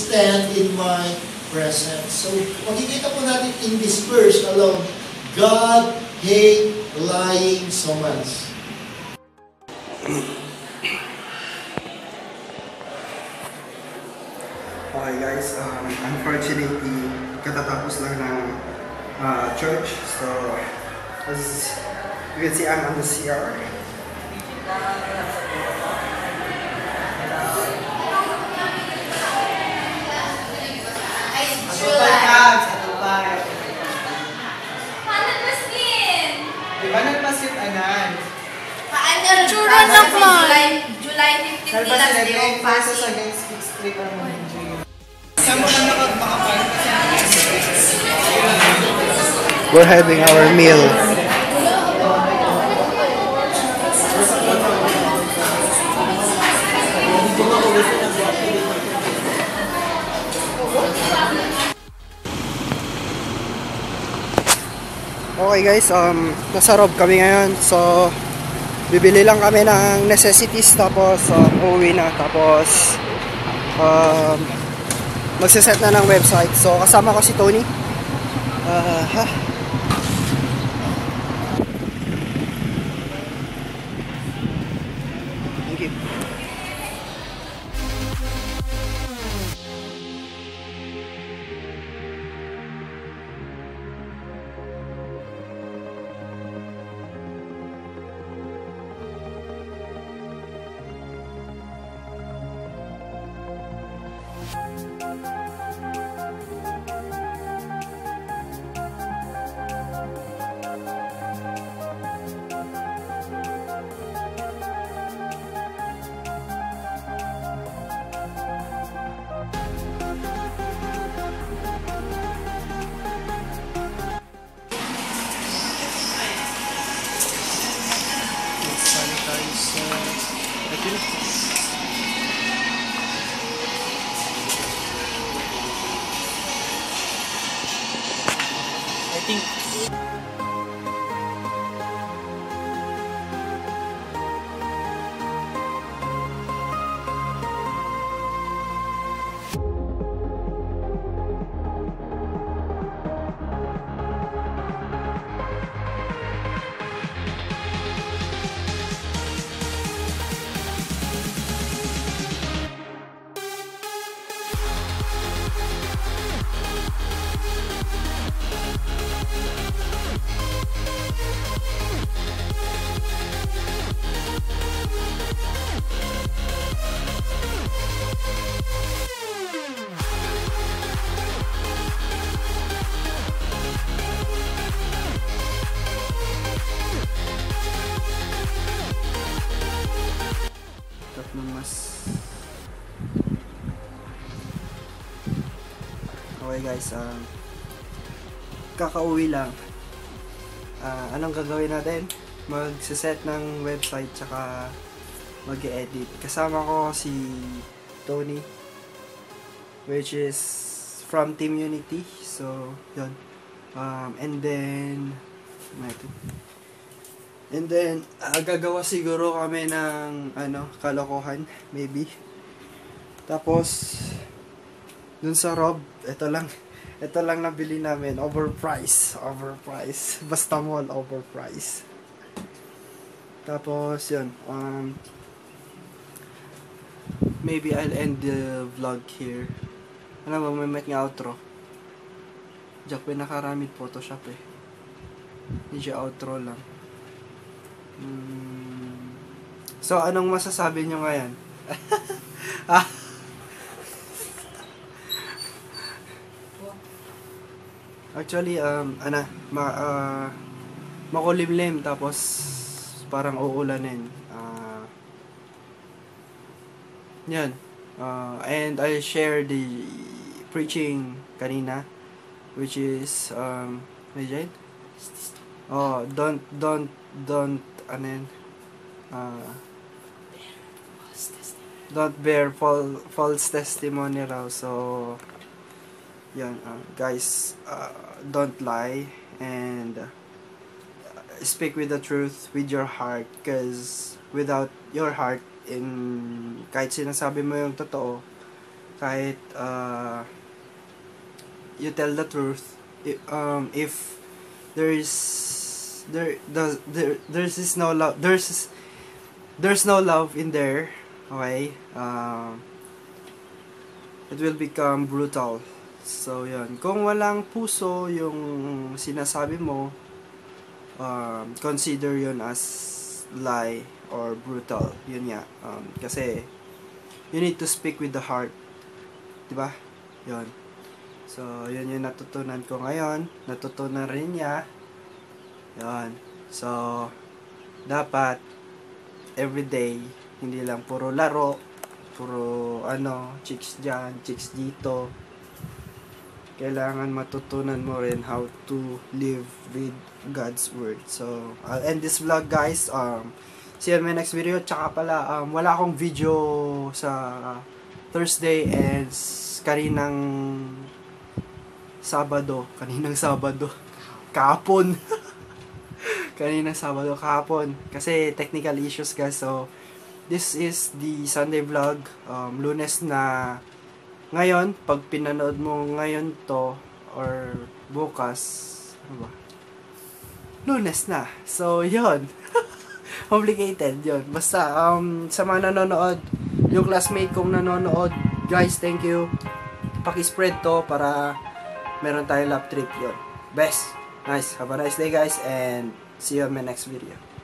stand in my presence. So, makikita po natin in this verse alone, God hate lying so much. Okay guys, unfortunately, katatapos lang ng church. So, as you can see, I'm on the CR. Diba nagpasit anan? Chura na po. July 15 nila yung pasok. Saan mo ka nakapakapal? We're having our meal. Okay guys, nasa Rob kami ngayon. So, bibili lang kami ng necessities tapos uuwi na. Tapos, magsiset na ng website. So, kasama ko si Tony. Thank you. I think Okay guys, kakauwi lang. Anong gagawin natin? Magsiset ng website tsaka mag-edit. Kasama ko si Tony, which is from Team Unity. So, yun. And then gagawa siguro kami ng kalokohan, maybe. Tapos dun sa Rob, ito lang nabili namin, overprice, basta mall, overprice. Tapos yun, maybe I'll end the vlog here. Ano ba, may nga outro. Diyak pinakaraming Photoshop eh. Hindi siya outro lang. So, anong masasabi nyo ngayon? Actually, makulimlim tapos parang uulanin. Yan. And I share the preaching kanina, which is medyo don't bear false testimony raw. So yan, guys, don't lie and speak with the truth with your heart, because without your heart, in kahit sinasabi mo yung totoo, kahit you tell the truth, if there's no love, there's no love in there, okay, it will become brutal. So yun, kung walang puso yung sinasabi mo, consider yun as lie or brutal. Yun nga, kasi you need to speak with the heart, diba? Yun. So yun yung natutunan ko ngayon, natutunan rin niya. Yun. So dapat everyday, hindi lang puro laro, puro chicks dyan, chicks dito. Kailangan matutunan mo rin how to live with God's Word. So, I'll end this vlog, guys. See you in my next video. Tsaka pala, wala akong video sa Thursday and kaninang Sabado. Kahapon. Kaninang Sabado, kahapon. Kasi technical issues, guys. So, this is the Sunday vlog. Lunes na ngayon. Pag pinanood mo ngayon to or bukas, ano ba? Lunes na. So, yun. Complicated yun. Basta, sa mga nanonood, yung classmate kong nanonood, guys, thank you. Paki-spread to para meron tayong lap trip yun. Best. Nice. Have a nice day, guys, and see you on my next video.